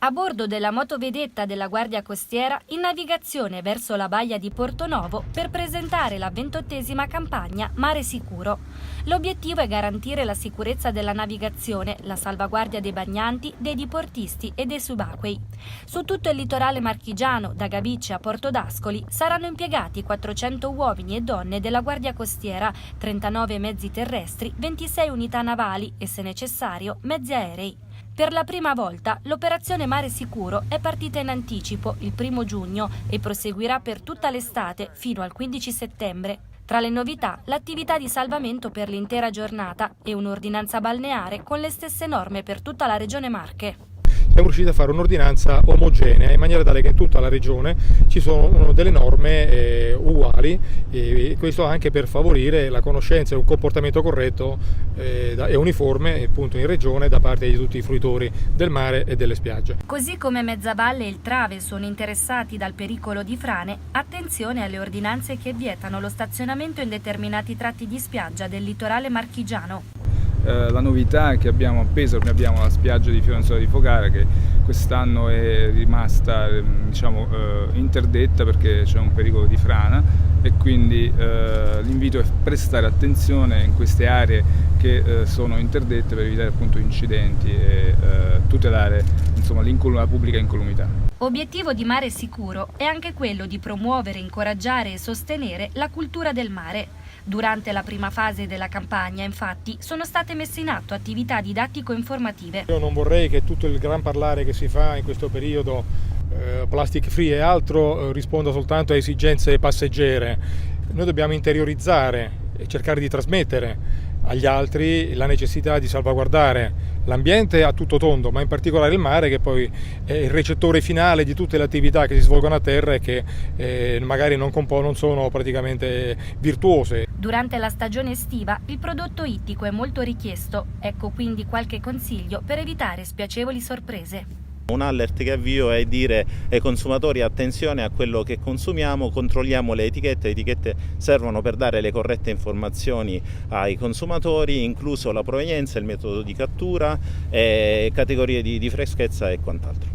A bordo della motovedetta della Guardia Costiera in navigazione verso la baia di Portonovo per presentare la 28ª campagna Mare Sicuro. L'obiettivo è garantire la sicurezza della navigazione, la salvaguardia dei bagnanti, dei diportisti e dei subacquei. Su tutto il litorale marchigiano, da Gavice a Porto d'Ascoli, saranno impiegati 400 uomini e donne della Guardia Costiera, 39 mezzi terrestri, 26 unità navali e, se necessario, mezzi aerei. Per la prima volta l'operazione Mare Sicuro è partita in anticipo il 1° giugno e proseguirà per tutta l'estate fino al 15 settembre. Tra le novità, l'attività di salvamento per l'intera giornata e un'ordinanza balneare con le stesse norme per tutta la regione Marche. Siamo riusciti a fare un'ordinanza omogenea in maniera tale che in tutta la regione ci sono delle norme uguali, e questo anche per favorire la conoscenza e un comportamento corretto e uniforme appunto in regione da parte di tutti i fruitori del mare e delle spiagge. Così come Mezzavalle e il Trave sono interessati dal pericolo di frane, attenzione alle ordinanze che vietano lo stazionamento in determinati tratti di spiaggia del litorale marchigiano. La novità è che abbiamo appeso, abbiamo la spiaggia di Fiorenzuola di Fogara che quest'anno è rimasta interdetta perché c'è un pericolo di frana, e quindi l'invito è prestare attenzione in queste aree che sono interdette per evitare appunto incidenti e tutelare la pubblica incolumità. Obiettivo di Mare Sicuro è anche quello di promuovere, incoraggiare e sostenere la cultura del mare. Durante la prima fase della campagna, infatti, sono state messe in atto attività didattico-informative. Io non vorrei che tutto il gran parlare che si fa in questo periodo, plastic free e altro, risponda soltanto a esigenze passeggere. Noi dobbiamo interiorizzare e cercare di trasmettere agli altri la necessità di salvaguardare l'ambiente a tutto tondo, ma in particolare il mare, che poi è il recettore finale di tutte le attività che si svolgono a terra e che magari non sono praticamente virtuose. Durante la stagione estiva il prodotto ittico è molto richiesto, ecco quindi qualche consiglio per evitare spiacevoli sorprese. Un allert che avvio è dire ai consumatori: attenzione a quello che consumiamo, controlliamo le etichette servono per dare le corrette informazioni ai consumatori, incluso la provenienza, il metodo di cattura, categorie di freschezza e quant'altro.